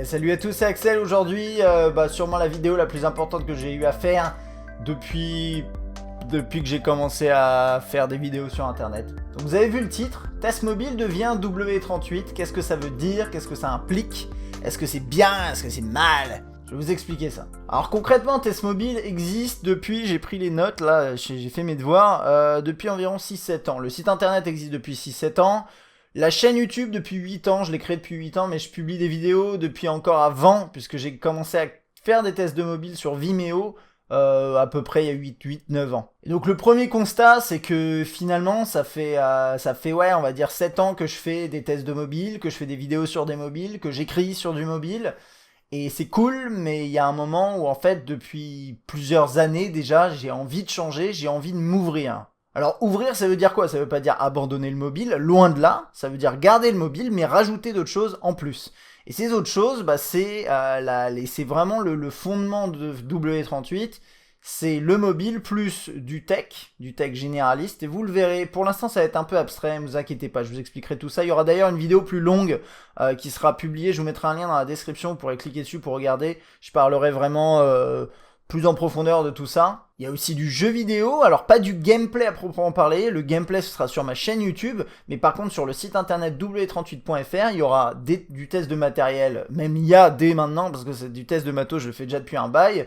Salut à tous, c'est Axel. Aujourd'hui, sûrement la vidéo la plus importante que j'ai eu à faire depuis que j'ai commencé à faire des vidéos sur internet. Donc vous avez vu le titre, Test Mobile devient W38. Qu'est-ce que ça veut dire? Qu'est-ce que ça implique? Est-ce que c'est bien? Est-ce que c'est mal? Je vais vous expliquer ça. Alors concrètement, Test Mobile existe depuis, j'ai pris les notes là, j'ai fait mes devoirs, depuis environ 6-7 ans. Le site internet existe depuis 6-7 ans. La chaîne YouTube depuis 8 ans, je l'ai créée depuis 8 ans, mais je publie des vidéos depuis encore avant, puisque j'ai commencé à faire des tests de mobile sur Vimeo à peu près il y a 8-9 ans. Et donc le premier constat, c'est que finalement, ça fait ouais, on va dire 7 ans que je fais des tests de mobile, que je fais des vidéos sur des mobiles, que j'écris sur du mobile. Et c'est cool, mais il y a un moment où en fait, depuis plusieurs années déjà, j'ai envie de changer, j'ai envie de m'ouvrir. Alors ouvrir, ça veut dire quoi? Ça veut pas dire abandonner le mobile, loin de là. Ça veut dire garder le mobile, mais rajouter d'autres choses en plus. Et ces autres choses, c'est vraiment le fondement de W38. C'est le mobile plus du tech généraliste. Et vous le verrez, pour l'instant ça va être un peu abstrait, ne vous inquiétez pas, je vous expliquerai tout ça. Il y aura d'ailleurs une vidéo plus longue qui sera publiée, je vous mettrai un lien dans la description, vous pourrez cliquer dessus pour regarder. Je parlerai vraiment plus en profondeur de tout ça. Il y a aussi du jeu vidéo, alors pas du gameplay à proprement parler, le gameplay ce sera sur ma chaîne YouTube, mais par contre sur le site internet w38.fr, il y aura du test de matériel, même il y a dès maintenant, parce que c'est du test de matos, je le fais déjà depuis un bail,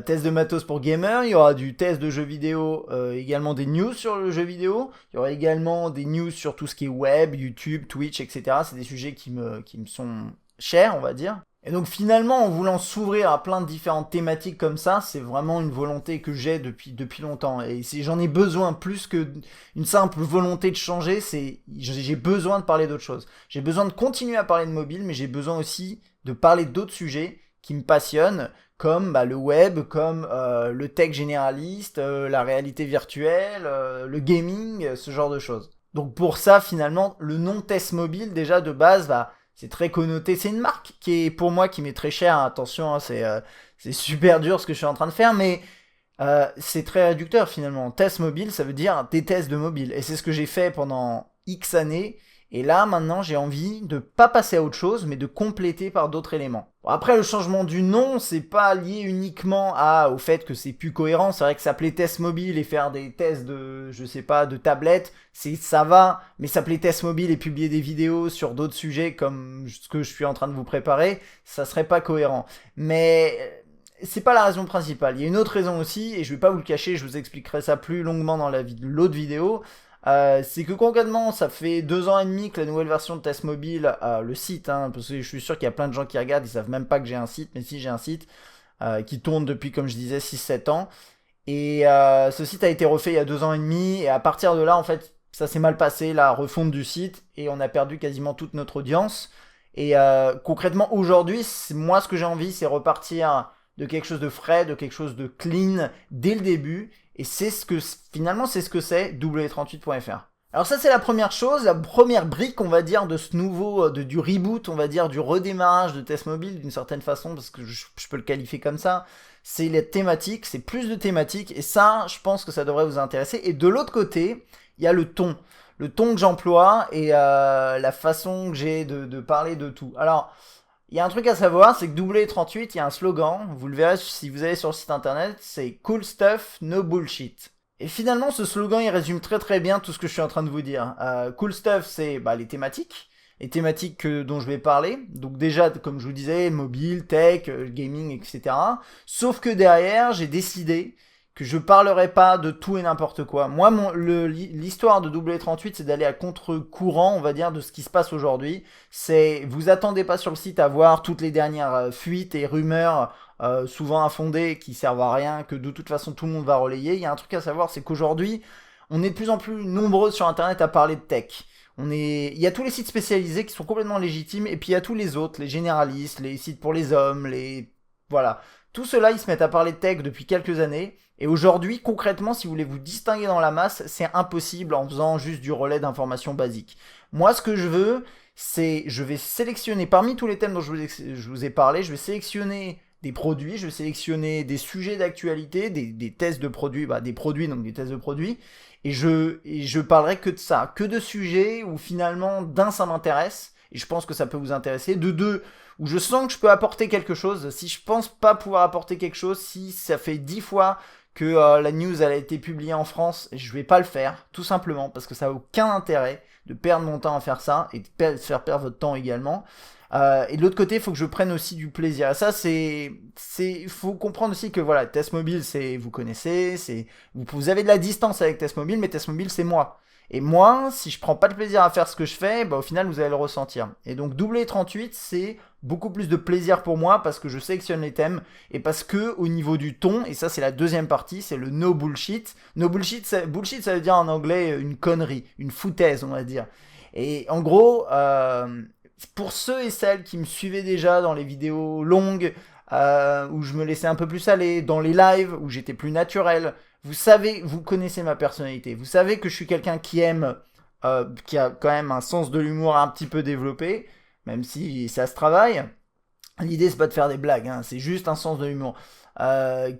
test de matos pour gamers, il y aura du test de jeux vidéo, également des news sur le jeu vidéo, il y aura également des news sur tout ce qui est web, YouTube, Twitch, etc. C'est des sujets qui me sont chers, on va dire. Et donc finalement, en voulant s'ouvrir à plein de différentes thématiques comme ça, c'est vraiment une volonté que j'ai depuis longtemps. Et si j'en ai besoin plus que une simple volonté de changer, j'ai besoin de parler d'autres choses. J'ai besoin de continuer à parler de mobile, mais j'ai besoin aussi de parler d'autres sujets qui me passionnent, comme le web, comme le tech généraliste, la réalité virtuelle, le gaming, ce genre de choses. Donc pour ça, finalement, le nom Test Mobile, déjà de base, c'est très connoté. C'est une marque qui est pour moi qui m'est très chère. Attention, c'est super dur ce que je suis en train de faire, mais c'est très réducteur finalement. Test mobile, ça veut dire des tests de mobile. Et c'est ce que j'ai fait pendant X années. Et là, maintenant, j'ai envie de pas passer à autre chose, mais de compléter par d'autres éléments. Bon, après, le changement du nom, c'est pas lié uniquement au fait que c'est plus cohérent. C'est vrai que s'appeler test mobile et faire des tests de, je sais pas, de tablettes, ça va. Mais s'appeler test mobile et publier des vidéos sur d'autres sujets comme ce que je suis en train de vous préparer, ça serait pas cohérent. Mais c'est pas la raison principale. Il y a une autre raison aussi, et je vais pas vous le cacher, je vous expliquerai ça plus longuement dans l'autre vidéo. C'est que concrètement, ça fait 2 ans et demi que la nouvelle version de Test Mobile, le site, parce que je suis sûr qu'il y a plein de gens qui regardent, ils savent même pas que j'ai un site, mais si j'ai un site qui tourne depuis, comme je disais, 6-7 ans. Et ce site a été refait il y a 2 ans et demi, et à partir de là, en fait, ça s'est mal passé, la refonte du site, et on a perdu quasiment toute notre audience. Et concrètement, aujourd'hui, moi, ce que j'ai envie, c'est repartir de quelque chose de frais, de quelque chose de clean dès le début. Et c'est finalement, c'est ce que c'est w38.fr. Alors ça, c'est la première chose, la première brique, on va dire, de ce nouveau, du reboot, on va dire, du redémarrage de Test Mobile, d'une certaine façon, parce que je peux le qualifier comme ça. C'est les thématiques, c'est plus de thématiques, et ça, je pense que ça devrait vous intéresser. Et de l'autre côté, il y a le ton que j'emploie et la façon que j'ai de parler de tout. Alors, il y a un truc à savoir, c'est que W38, il y a un slogan, vous le verrez si vous allez sur le site internet, c'est Cool Stuff, No Bullshit. Et finalement, ce slogan, il résume très très bien tout ce que je suis en train de vous dire. Cool Stuff, c'est les thématiques dont je vais parler. Donc déjà, comme je vous disais, mobile, tech, gaming, etc. Sauf que derrière, j'ai décidé que je parlerai pas de tout et n'importe quoi. Moi, l'histoire de W38, c'est d'aller à contre-courant, on va dire, de ce qui se passe aujourd'hui. Vous attendez pas sur le site à voir toutes les dernières fuites et rumeurs, souvent infondées, qui servent à rien, que de toute façon tout le monde va relayer. Il y a un truc à savoir, c'est qu'aujourd'hui, on est de plus en plus nombreux sur Internet à parler de tech. Il y a tous les sites spécialisés qui sont complètement légitimes, et puis il y a tous les autres, les généralistes, les sites pour les hommes, voilà. Tout cela, ils se mettent à parler de tech depuis quelques années. Et aujourd'hui, concrètement, si vous voulez vous distinguer dans la masse, c'est impossible en faisant juste du relais d'informations basiques. Moi, ce que je veux, je vais sélectionner, parmi tous les thèmes dont je vous ai parlé, je vais sélectionner des produits, je vais sélectionner des sujets d'actualité, des tests de produits, des produits, donc des tests de produits, et je parlerai que de ça, que de sujets où finalement d'un ça m'intéresse, et je pense que ça peut vous intéresser. De deux, où je sens que je peux apporter quelque chose. Si je pense pas pouvoir apporter quelque chose, si ça fait 10 fois que la news elle a été publiée en France, je vais pas le faire, tout simplement, parce que ça a aucun intérêt de perdre mon temps à faire ça, et de faire perdre votre temps également. Et de l'autre côté, il faut que je prenne aussi du plaisir. Et ça, faut comprendre aussi que voilà, Test Mobile, vous connaissez, vous avez de la distance avec Test Mobile, mais Test Mobile, c'est moi. Et moi, si je prends pas de plaisir à faire ce que je fais, bah, au final, vous allez le ressentir. Et donc, W38, c'est beaucoup plus de plaisir pour moi parce que je sélectionne les thèmes et parce que au niveau du ton, et ça c'est la deuxième partie, c'est le no bullshit. No bullshit, bullshit ça veut dire en anglais une connerie, une foutaise on va dire. Et en gros, pour ceux et celles qui me suivaient déjà dans les vidéos longues, où je me laissais un peu plus aller, dans les lives où j'étais plus naturel, vous savez, vous connaissez ma personnalité, vous savez que je suis quelqu'un qui aime, qui a quand même un sens de l'humour un petit peu développé, même si ça se travaille. L'idée c'est pas de faire des blagues, hein, c'est juste un sens de l'humour.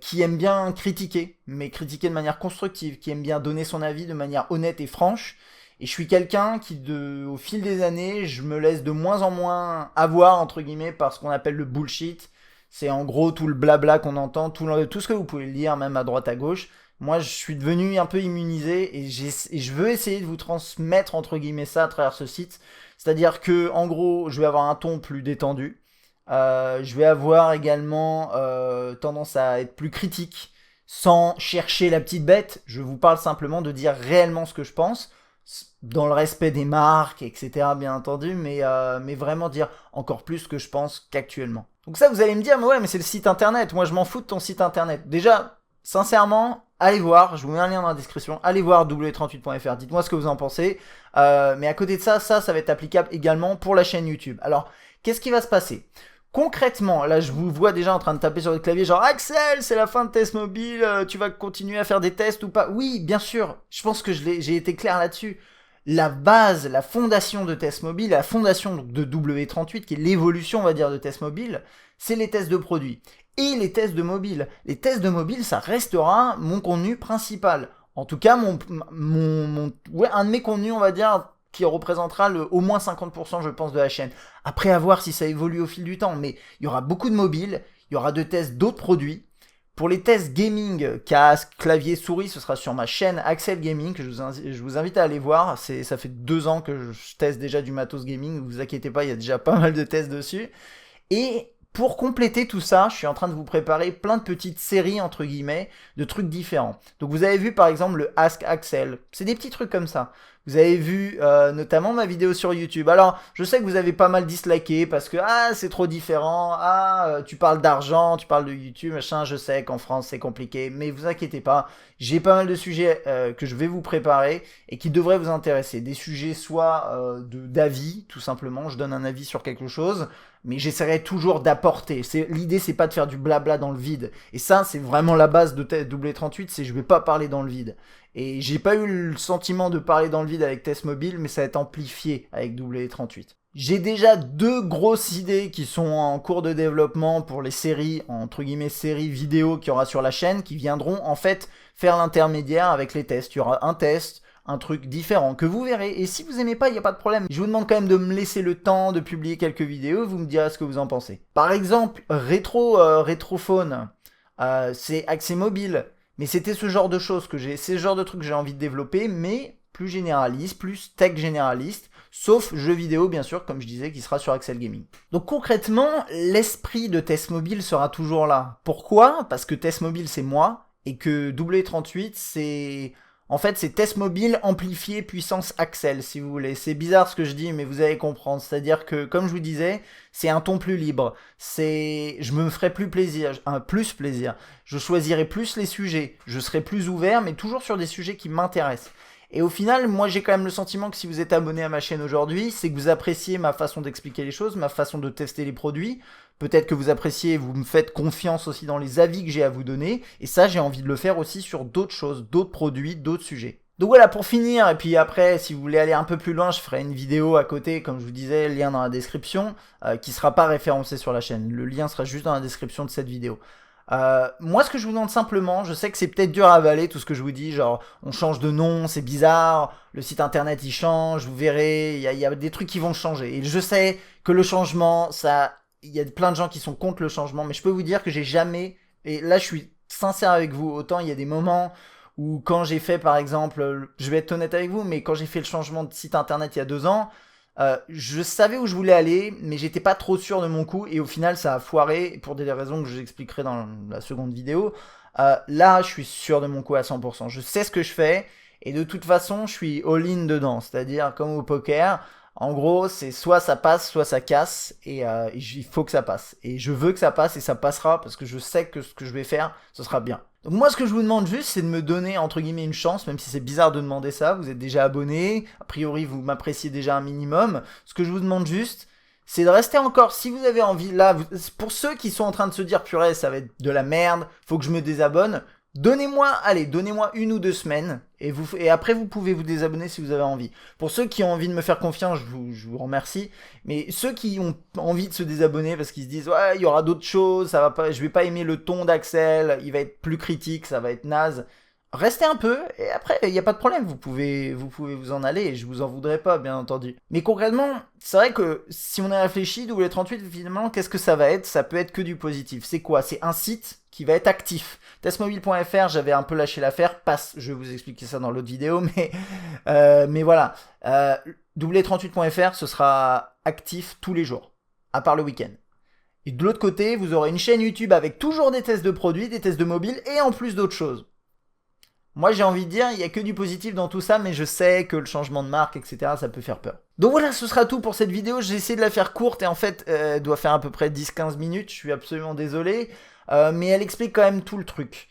Qui aime bien critiquer, mais critiquer de manière constructive, qui aime bien donner son avis de manière honnête et franche. Et je suis quelqu'un qui, au fil des années, je me laisse de moins en moins avoir, entre guillemets, par ce qu'on appelle le bullshit. C'est en gros tout le blabla qu'on entend, tout ce que vous pouvez lire, même à droite à gauche. Moi, je suis devenu un peu immunisé et je veux essayer de vous transmettre, entre guillemets, ça à travers ce site. C'est-à-dire que, en gros, je vais avoir un ton plus détendu. Je vais avoir également tendance à être plus critique, sans chercher la petite bête. Je vous parle simplement de dire réellement ce que je pense, dans le respect des marques, etc. bien entendu, mais vraiment dire encore plus ce que je pense qu'actuellement. Donc ça, vous allez me dire, mais ouais, mais c'est le site internet. Moi, je m'en fous de ton site internet. Déjà, sincèrement, allez voir, je vous mets un lien dans la description, allez voir w38.fr, dites-moi ce que vous en pensez. Mais à côté de ça, ça va être applicable également pour la chaîne YouTube. Alors, qu'est-ce qui va se passer ? Concrètement, là je vous vois déjà en train de taper sur le clavier genre Axel, c'est la fin de Test Mobile, tu vas continuer à faire des tests ou pas? Oui, bien sûr, je pense que j'ai été clair là-dessus. La base, la fondation de Test Mobile, la fondation de W38, qui est l'évolution on va dire de Test Mobile, c'est les tests de produits. Et les tests de mobile. Les tests de mobile, ça restera mon contenu principal. En tout cas, un de mes contenus on va dire qui représentera au moins 50% je pense de la chaîne. Après à voir si ça évolue au fil du temps, mais il y aura beaucoup de mobiles, il y aura de tests d'autres produits. Pour les tests gaming, casque, clavier, souris, ce sera sur ma chaîne Axel Gaming, que je vous invite à aller voir. Ça fait 2 ans que je teste déjà du matos gaming, ne vous inquiétez pas, il y a déjà pas mal de tests dessus. Et pour compléter tout ça, je suis en train de vous préparer plein de petites séries, entre guillemets, de trucs différents. Donc vous avez vu par exemple le Ask Axel, c'est des petits trucs comme ça. Vous avez vu notamment ma vidéo sur YouTube. Alors, je sais que vous avez pas mal disliké parce que c'est trop différent. Tu parles d'argent, tu parles de YouTube, machin. Je sais qu'en France c'est compliqué, mais vous inquiétez pas. J'ai pas mal de sujets que je vais vous préparer et qui devraient vous intéresser. Des sujets soit d'avis, tout simplement. Je donne un avis sur quelque chose, mais j'essaierai toujours d'apporter. L'idée, c'est pas de faire du blabla dans le vide. Et ça, c'est vraiment la base de W38, c'est je vais pas parler dans le vide. Et j'ai pas eu le sentiment de parler dans le vide avec Test Mobile, mais ça va être amplifié avec W38. J'ai déjà 2 grosses idées qui sont en cours de développement pour les séries, entre guillemets séries vidéo qu'il y aura sur la chaîne, qui viendront en fait faire l'intermédiaire avec les tests. Il y aura un test, un truc différent que vous verrez. Et si vous aimez pas, il n'y a pas de problème. Je vous demande quand même de me laisser le temps de publier quelques vidéos, vous me direz ce que vous en pensez. Par exemple, Rétrophone, c'est accès mobile. Mais c'était ce genre de choses c'est ce genre de trucs que j'ai envie de développer, mais plus généraliste, plus tech généraliste, sauf jeux vidéo bien sûr, comme je disais, qui sera sur Axel Gaming. Donc concrètement, l'esprit de Test Mobile sera toujours là. Pourquoi ? Parce que Test Mobile c'est moi, et que W38 c'est... En fait, c'est Test Mobile amplifié puissance Axel, si vous voulez. C'est bizarre ce que je dis, mais vous allez comprendre. C'est-à-dire que, comme je vous disais, c'est un ton plus libre. Je me ferai plus plaisir. Je choisirai plus les sujets. Je serai plus ouvert, mais toujours sur des sujets qui m'intéressent. Et au final, moi j'ai quand même le sentiment que si vous êtes abonné à ma chaîne aujourd'hui, c'est que vous appréciez ma façon d'expliquer les choses, ma façon de tester les produits. Peut-être que vous appréciez, vous me faites confiance aussi dans les avis que j'ai à vous donner. Et ça, j'ai envie de le faire aussi sur d'autres choses, d'autres produits, d'autres sujets. Donc voilà, pour finir, et puis après, si vous voulez aller un peu plus loin, je ferai une vidéo à côté, comme je vous disais, lien dans la description, qui sera pas référencé sur la chaîne. Le lien sera juste dans la description de cette vidéo. Moi, ce que je vous demande simplement, je sais que c'est peut-être dur à avaler tout ce que je vous dis, genre on change de nom, c'est bizarre, le site internet il change, vous verrez, il y a des trucs qui vont changer. Et je sais que le changement, il y a plein de gens qui sont contre le changement, mais je peux vous dire que j'ai jamais, et là je suis sincère avec vous, autant il y a des moments où quand j'ai fait par exemple, je vais être honnête avec vous, mais quand j'ai fait le changement de site internet il y a 2 ans, je savais où je voulais aller, mais j'étais pas trop sûr de mon coup, et au final ça a foiré, pour des raisons que je vous expliquerai dans la seconde vidéo. Là, je suis sûr de mon coup à 100%. Je sais ce que je fais, et de toute façon, je suis all-in dedans, c'est-à-dire comme au poker. En gros, c'est soit ça passe, soit ça casse, et il faut que ça passe. Et je veux que ça passe, et ça passera, parce que je sais que ce que je vais faire, ce sera bien. Donc moi, ce que je vous demande juste, c'est de me donner, entre guillemets, une chance, même si c'est bizarre de demander ça, vous êtes déjà abonné, a priori, vous m'appréciez déjà un minimum. Ce que je vous demande juste, c'est de rester encore, si vous avez envie, là, pour ceux qui sont en train de se dire, purée, ça va être de la merde, faut que je me désabonne, donnez-moi 1 ou 2 semaines, et après vous pouvez vous désabonner si vous avez envie. Pour ceux qui ont envie de me faire confiance, je vous remercie, mais ceux qui ont envie de se désabonner parce qu'ils se disent, ouais, il y aura d'autres choses, ça va pas, je vais pas aimer le ton d'Axel, il va être plus critique, ça va être naze, restez un peu, et après, il n'y a pas de problème, vous pouvez vous en aller, et je vous en voudrais pas, bien entendu. Mais concrètement, c'est vrai que si on a réfléchi, W38, finalement, qu'est-ce que ça va être? Ça peut être que du positif. C'est quoi? C'est un site qui va être actif. Testmobile.fr, j'avais un peu lâché l'affaire, je vais vous expliquer ça dans l'autre vidéo, mais voilà. W38.fr, ce sera actif tous les jours, à part le week-end. Et de l'autre côté, vous aurez une chaîne YouTube avec toujours des tests de produits, des tests de mobile, et en plus d'autres choses. Moi, j'ai envie de dire, il n'y a que du positif dans tout ça, mais je sais que le changement de marque, etc., ça peut faire peur. Donc voilà, ce sera tout pour cette vidéo. J'ai essayé de la faire courte, et en fait, elle doit faire à peu près 10-15 minutes. Je suis absolument désolé. Mais elle explique quand même tout le truc.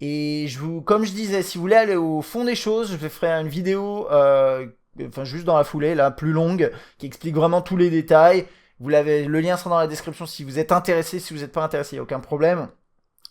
Et comme je disais, si vous voulez aller au fond des choses, je vais faire une vidéo, enfin juste dans la foulée, là, plus longue, qui explique vraiment tous les détails. Le lien sera dans la description si vous êtes intéressé. Si vous n'êtes pas intéressé, il n'y a aucun problème.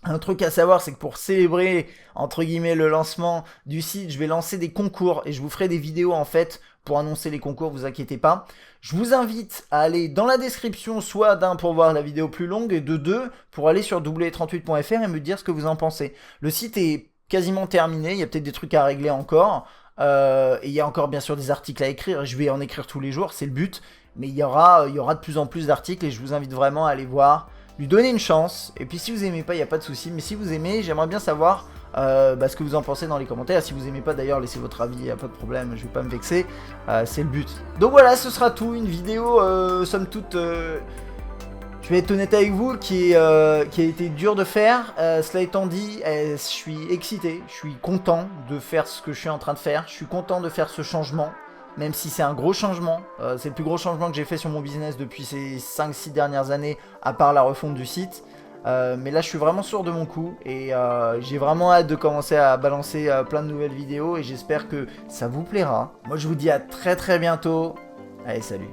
Un truc à savoir, c'est que pour célébrer, entre guillemets, le lancement du site, je vais lancer des concours et je vous ferai des vidéos, en fait, pour annoncer les concours, vous inquiétez pas. Je vous invite à aller dans la description, soit d'un pour voir la vidéo plus longue, et de deux, pour aller sur w38.fr et me dire ce que vous en pensez. Le site est quasiment terminé, il y a peut-être des trucs à régler encore, et il y a encore bien sûr des articles à écrire, je vais en écrire tous les jours, c'est le but, mais il y aura de plus en plus d'articles et je vous invite vraiment à aller voir, lui donner une chance, et puis si vous aimez pas, il n'y a pas de souci, mais si vous aimez, j'aimerais bien savoir ce que vous en pensez dans les commentaires. Si vous aimez pas d'ailleurs, laissez votre avis, il n'y a pas de problème, je vais pas me vexer, c'est le but. Donc voilà, ce sera tout, une vidéo, somme toute, je vais être honnête avec vous, qui a été dur de faire. Cela étant dit, je suis excité, je suis content de faire ce que je suis en train de faire, je suis content de faire ce changement. Même si c'est un gros changement, c'est le plus gros changement que j'ai fait sur mon business depuis ces 5-6 dernières années, à part la refonte du site. Mais là je suis vraiment sûr de mon coup, et j'ai vraiment hâte de commencer à balancer plein de nouvelles vidéos, et j'espère que ça vous plaira. Moi je vous dis à très bientôt, allez salut.